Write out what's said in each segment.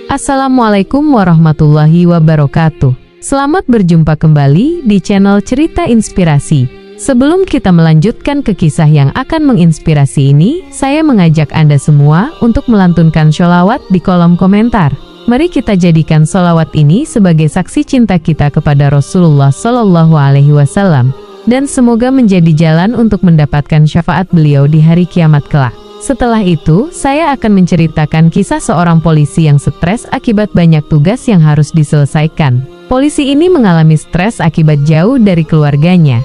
Assalamualaikum warahmatullahi wabarakatuh. Selamat berjumpa kembali di channel Cerita Inspirasi. Sebelum kita melanjutkan ke kisah yang akan menginspirasi ini, saya mengajak Anda semua untuk melantunkan sholawat di kolom komentar. Mari kita jadikan sholawat ini sebagai saksi cinta kita kepada Rasulullah Shallallahu Alaihi Wasallam, dan semoga menjadi jalan untuk mendapatkan syafaat beliau di hari kiamat kelak. Setelah itu, saya akan menceritakan kisah seorang polisi yang stres akibat banyak tugas yang harus diselesaikan. Polisi ini mengalami stres akibat jauh dari keluarganya.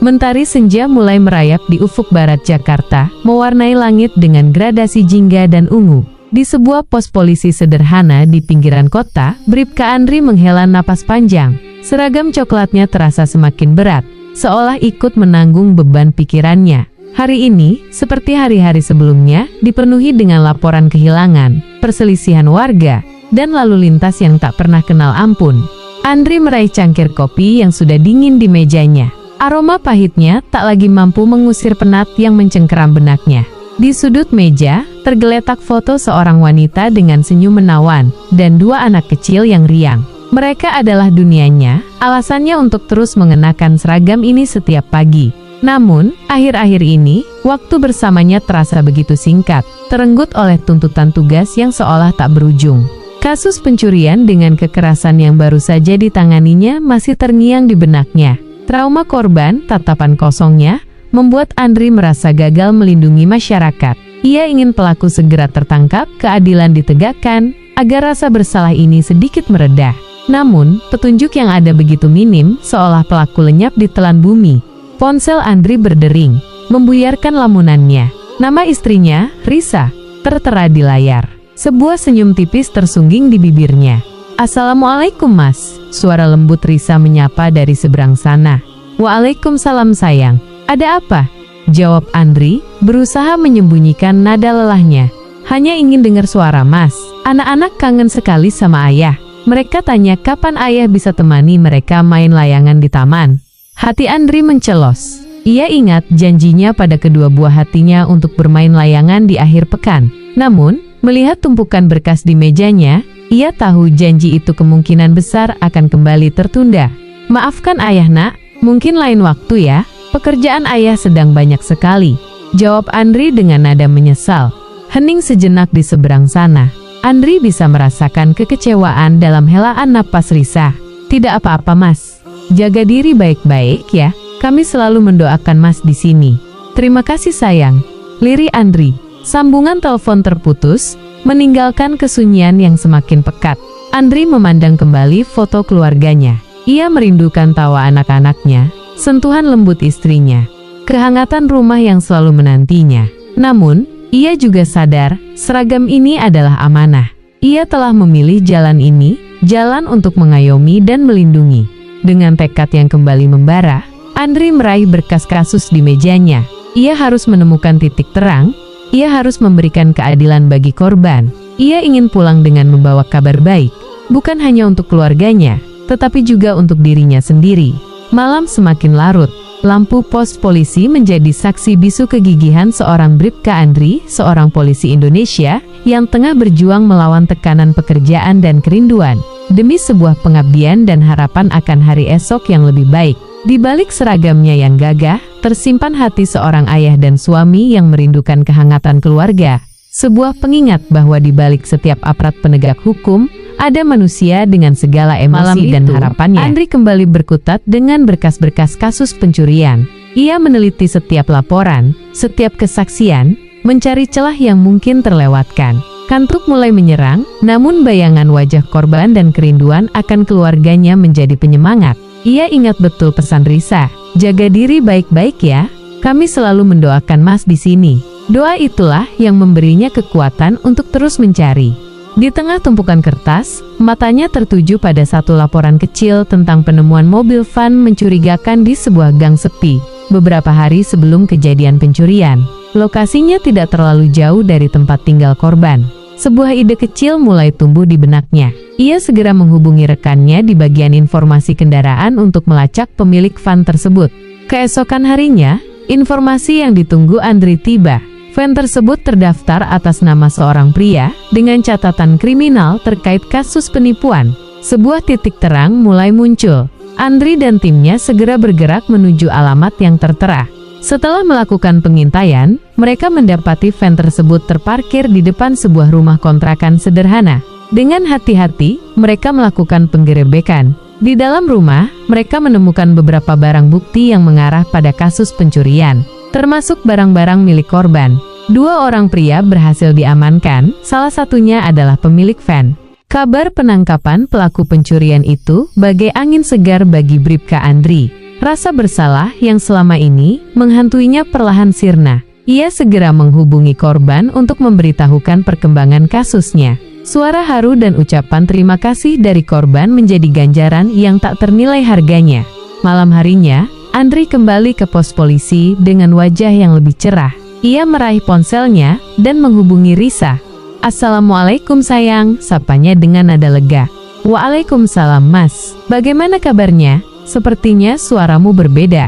Mentari senja mulai merayap di ufuk barat Jakarta, mewarnai langit dengan gradasi jingga dan ungu. Di sebuah pos polisi sederhana di pinggiran kota, Bribka Andri menghela napas panjang. Seragam coklatnya terasa semakin berat, seolah ikut menanggung beban pikirannya. Hari ini, seperti hari-hari sebelumnya, dipenuhi dengan laporan kehilangan, perselisihan warga, dan lalu lintas yang tak pernah kenal ampun. Andri meraih cangkir kopi yang sudah dingin di mejanya. Aroma pahitnya tak lagi mampu mengusir penat yang mencengkeram benaknya. Di sudut meja, tergeletak foto seorang wanita dengan senyum menawan, dan dua anak kecil yang riang. Mereka adalah dunianya, alasannya untuk terus mengenakan seragam ini setiap pagi. Namun, akhir-akhir ini, waktu bersamanya terasa begitu singkat, terenggut oleh tuntutan tugas yang seolah tak berujung. Kasus pencurian dengan kekerasan yang baru saja ditanganinya masih terngiang di benaknya. Trauma korban, tatapan kosongnya, membuat Andri merasa gagal melindungi masyarakat. Ia ingin pelaku segera tertangkap, keadilan ditegakkan, agar rasa bersalah ini sedikit mereda. Namun, petunjuk yang ada begitu minim, seolah pelaku lenyap di telan bumi. Ponsel Andri berdering, membuyarkan lamunannya. Nama istrinya, Risa, tertera di layar. Sebuah senyum tipis tersungging di bibirnya. "Assalamualaikum mas," suara lembut Risa menyapa dari seberang sana. "Waalaikumsalam sayang, ada apa?" jawab Andri, berusaha menyembunyikan nada lelahnya. "Hanya ingin dengar suara mas. Anak-anak kangen sekali sama ayah. Mereka tanya kapan ayah bisa temani mereka main layangan di taman." Hati Andri mencelos. Ia ingat janjinya pada kedua buah hatinya untuk bermain layangan di akhir pekan. Namun, melihat tumpukan berkas di mejanya, ia tahu janji itu kemungkinan besar akan kembali tertunda. "Maafkan ayah nak, mungkin lain waktu ya, pekerjaan ayah sedang banyak sekali," jawab Andri dengan nada menyesal. Hening sejenak di seberang sana. Andri bisa merasakan kekecewaan dalam helaan napas Risa. "Tidak apa-apa mas. Jaga diri baik-baik ya, kami selalu mendoakan mas di sini." "Terima kasih sayang," lirih Andri. Sambungan telepon terputus, meninggalkan kesunyian yang semakin pekat. Andri memandang kembali foto keluarganya. Ia merindukan tawa anak-anaknya, sentuhan lembut istrinya, kehangatan rumah yang selalu menantinya. Namun, ia juga sadar, seragam ini adalah amanah. Ia telah memilih jalan ini, jalan untuk mengayomi dan melindungi. Dengan tekad yang kembali membara, Andri meraih berkas kasus di mejanya. Ia harus menemukan titik terang, ia harus memberikan keadilan bagi korban. Ia ingin pulang dengan membawa kabar baik, bukan hanya untuk keluarganya, tetapi juga untuk dirinya sendiri. Malam semakin larut, lampu pos polisi menjadi saksi bisu kegigihan seorang Bribka Andri, seorang polisi Indonesia, yang tengah berjuang melawan tekanan pekerjaan dan kerinduan, demi sebuah pengabdian dan harapan akan hari esok yang lebih baik. Di balik seragamnya yang gagah, tersimpan hati seorang ayah dan suami yang merindukan kehangatan keluarga. Sebuah pengingat bahwa di balik setiap aparat penegak hukum, ada manusia dengan segala emosi dan harapannya. Andri kembali berkutat dengan berkas-berkas kasus pencurian. Ia meneliti setiap laporan, setiap kesaksian, mencari celah yang mungkin terlewatkan. Kantuk mulai menyerang, namun bayangan wajah korban dan kerinduan akan keluarganya menjadi penyemangat. Ia ingat betul pesan Risa, "Jaga diri baik-baik ya, kami selalu mendoakan mas di sini." Doa itulah yang memberinya kekuatan untuk terus mencari. Di tengah tumpukan kertas, matanya tertuju pada satu laporan kecil tentang penemuan mobil van mencurigakan di sebuah gang sepi, beberapa hari sebelum kejadian pencurian. Lokasinya tidak terlalu jauh dari tempat tinggal korban. Sebuah ide kecil mulai tumbuh di benaknya. Ia segera menghubungi rekannya di bagian informasi kendaraan untuk melacak pemilik van tersebut. Keesokan harinya, informasi yang ditunggu Andri tiba. Van tersebut terdaftar atas nama seorang pria dengan catatan kriminal terkait kasus penipuan. Sebuah titik terang mulai muncul. Andri dan timnya segera bergerak menuju alamat yang tertera. Setelah melakukan pengintaian, mereka mendapati van tersebut terparkir di depan sebuah rumah kontrakan sederhana. Dengan hati-hati, mereka melakukan penggerebekan. Di dalam rumah, mereka menemukan beberapa barang bukti yang mengarah pada kasus pencurian, termasuk barang-barang milik korban. 2 orang pria berhasil diamankan, salah satunya adalah pemilik van. Kabar penangkapan pelaku pencurian itu bagai angin segar bagi Bribka Andri. Rasa bersalah yang selama ini menghantuinya perlahan sirna. Ia segera menghubungi korban untuk memberitahukan perkembangan kasusnya. Suara haru dan ucapan terima kasih dari korban menjadi ganjaran yang tak ternilai harganya. Malam harinya, Andri kembali ke pos polisi dengan wajah yang lebih cerah. Ia meraih ponselnya dan menghubungi Risa. "Assalamualaikum sayang," sapanya dengan nada lega. "Waalaikumsalam mas, bagaimana kabarnya? Sepertinya suaramu berbeda,"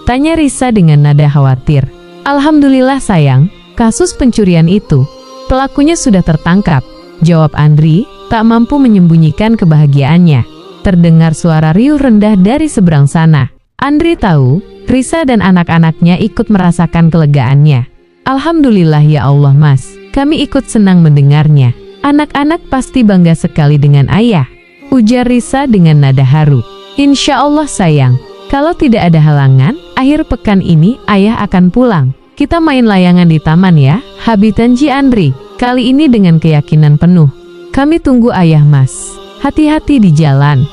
tanya Risa dengan nada khawatir. "Alhamdulillah sayang, kasus pencurian itu, pelakunya sudah tertangkap," jawab Andri, tak mampu menyembunyikan kebahagiaannya. Terdengar suara riuh rendah dari seberang sana. Andri tahu, Risa dan anak-anaknya ikut merasakan kelegaannya. "Alhamdulillah ya Allah mas, kami ikut senang mendengarnya. Anak-anak pasti bangga sekali dengan ayah," ujar Risa dengan nada haru. "Insya Allah sayang, kalau tidak ada halangan, akhir pekan ini ayah akan pulang. Kita main layangan di taman ya," habitanji Andri, kali ini dengan keyakinan penuh. "Kami tunggu ayah mas. Hati-hati di jalan,"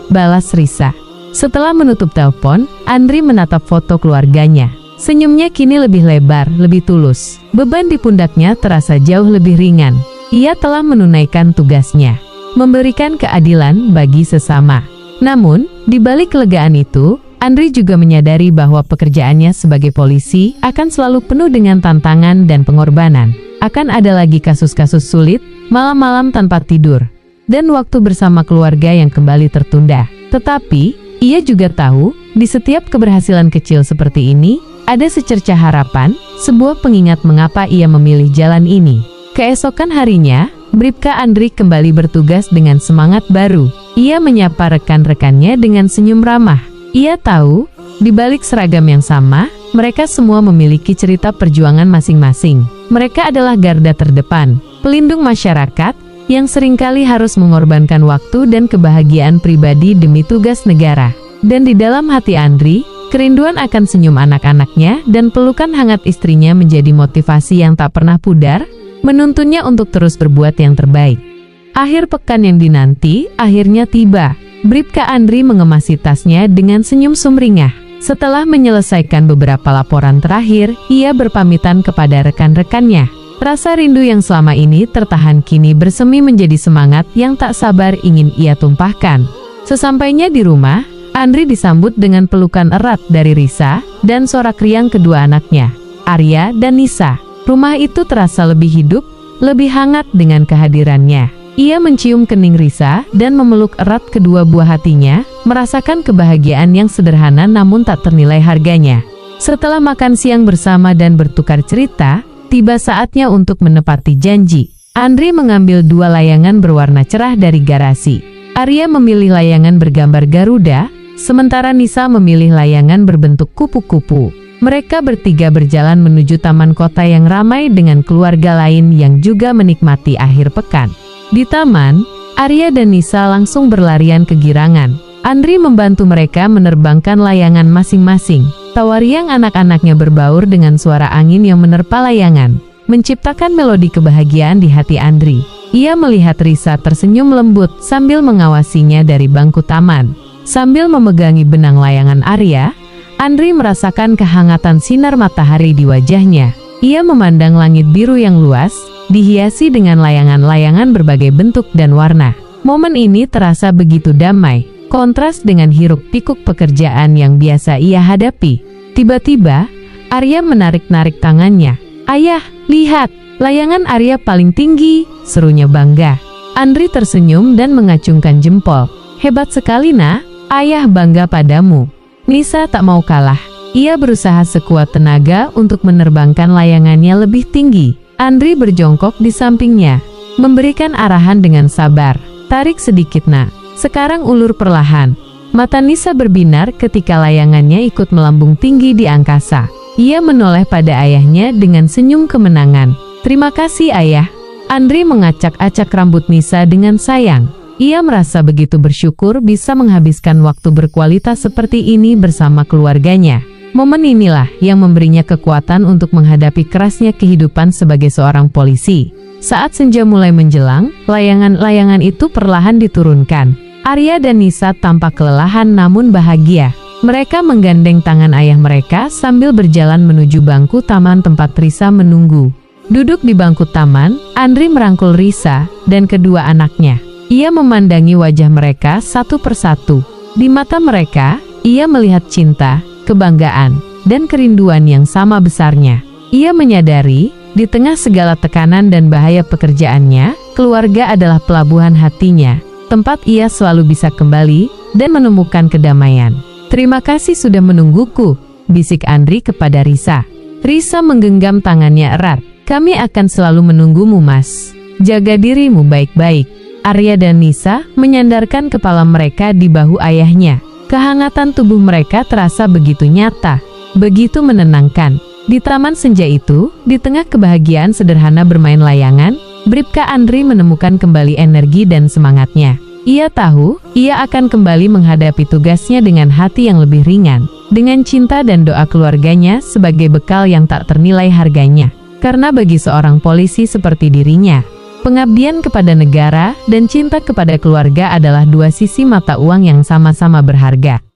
balas Risa. Setelah menutup telepon, Andri menatap foto keluarganya. Senyumnya kini lebih lebar, lebih tulus. Beban di pundaknya terasa jauh lebih ringan. Ia telah menunaikan tugasnya, memberikan keadilan bagi sesama. Namun, di balik kelegaan itu, Andri juga menyadari bahwa pekerjaannya sebagai polisi akan selalu penuh dengan tantangan dan pengorbanan. Akan ada lagi kasus-kasus sulit, malam-malam tanpa tidur, dan waktu bersama keluarga yang kembali tertunda. Tetapi, ia juga tahu, di setiap keberhasilan kecil seperti ini, ada secercah harapan, sebuah pengingat mengapa ia memilih jalan ini. Keesokan harinya, Bribka Andri kembali bertugas dengan semangat baru. Ia menyapa rekan-rekannya dengan senyum ramah. Ia tahu, di balik seragam yang sama, mereka semua memiliki cerita perjuangan masing-masing. Mereka adalah garda terdepan, pelindung masyarakat, yang seringkali harus mengorbankan waktu dan kebahagiaan pribadi demi tugas negara. Dan di dalam hati Andri, kerinduan akan senyum anak-anaknya dan pelukan hangat istrinya menjadi motivasi yang tak pernah pudar, menuntunnya untuk terus berbuat yang terbaik. Akhir pekan yang dinanti akhirnya tiba. Bribka Andri mengemasi tasnya dengan senyum sumringah. Setelah menyelesaikan beberapa laporan terakhir, ia berpamitan kepada rekan-rekannya. Rasa rindu yang selama ini tertahan kini bersemi menjadi semangat yang tak sabar ingin ia tumpahkan. Sesampainya di rumah, Andri disambut dengan pelukan erat dari Risa dan sorak riang kedua anaknya, Arya dan Nisa. Rumah itu terasa lebih hidup, lebih hangat dengan kehadirannya. Ia mencium kening Risa dan memeluk erat kedua buah hatinya, merasakan kebahagiaan yang sederhana namun tak ternilai harganya. Setelah makan siang bersama dan bertukar cerita, tiba saatnya untuk menepati janji. Andri mengambil 2 layangan berwarna cerah dari garasi. Arya memilih layangan bergambar Garuda, sementara Nisa memilih layangan berbentuk kupu-kupu. Mereka bertiga berjalan menuju taman kota yang ramai dengan keluarga lain yang juga menikmati akhir pekan. Di taman, Arya dan Nisa langsung berlarian kegirangan. Andri membantu mereka menerbangkan layangan masing-masing. Tawa riang anak-anaknya berbaur dengan suara angin yang menerpa layangan, menciptakan melodi kebahagiaan di hati Andri. Ia melihat Risa tersenyum lembut sambil mengawasinya dari bangku taman. Sambil memegangi benang layangan Arya, Andri merasakan kehangatan sinar matahari di wajahnya. Ia memandang langit biru yang luas, dihiasi dengan layangan-layangan berbagai bentuk dan warna. Momen ini terasa begitu damai, kontras dengan hiruk-pikuk pekerjaan yang biasa ia hadapi. Tiba-tiba, Arya menarik-narik tangannya. "Ayah, lihat, layangan Arya paling tinggi," serunya bangga. Andri tersenyum dan mengacungkan jempol. "Hebat sekali nak, ayah bangga padamu." Nisa tak mau kalah. Ia berusaha sekuat tenaga untuk menerbangkan layangannya lebih tinggi. Andri berjongkok di sampingnya, memberikan arahan dengan sabar. Tarik sedikit nak. Sekarang ulur perlahan. Mata Nisa berbinar ketika layangannya ikut melambung tinggi di angkasa. Ia menoleh pada ayahnya dengan senyum kemenangan. Terima kasih ayah. Andri mengacak-acak rambut Nisa dengan sayang. Ia merasa begitu bersyukur bisa menghabiskan waktu berkualitas seperti ini bersama keluarganya. Momen inilah yang memberinya kekuatan untuk menghadapi kerasnya kehidupan sebagai seorang polisi. Saat senja mulai menjelang, layangan-layangan itu perlahan diturunkan. Arya dan Nisa tampak kelelahan namun bahagia. Mereka menggandeng tangan ayah mereka sambil berjalan menuju bangku taman tempat Risa menunggu. Duduk di bangku taman, Andri merangkul Risa dan kedua anaknya. Ia memandangi wajah mereka satu persatu. Di mata mereka, ia melihat cinta, kebanggaan, dan kerinduan yang sama besarnya. Ia menyadari, di tengah segala tekanan dan bahaya pekerjaannya, keluarga adalah pelabuhan hatinya, tempat ia selalu bisa kembali dan menemukan kedamaian. Terima kasih sudah menungguku, bisik Andri kepada Risa. Risa menggenggam tangannya erat. Kami akan selalu menunggumu, Mas. Jaga dirimu baik-baik. Arya dan Nisa menyandarkan kepala mereka di bahu ayahnya. Kehangatan tubuh mereka terasa begitu nyata, begitu menenangkan. Di taman senja itu, di tengah kebahagiaan sederhana bermain layangan, Bribka Andri menemukan kembali energi dan semangatnya. Ia tahu, ia akan kembali menghadapi tugasnya dengan hati yang lebih ringan, dengan cinta dan doa keluarganya sebagai bekal yang tak ternilai harganya. Karena bagi seorang polisi seperti dirinya, pengabdian kepada negara dan cinta kepada keluarga adalah dua sisi mata uang yang sama-sama berharga.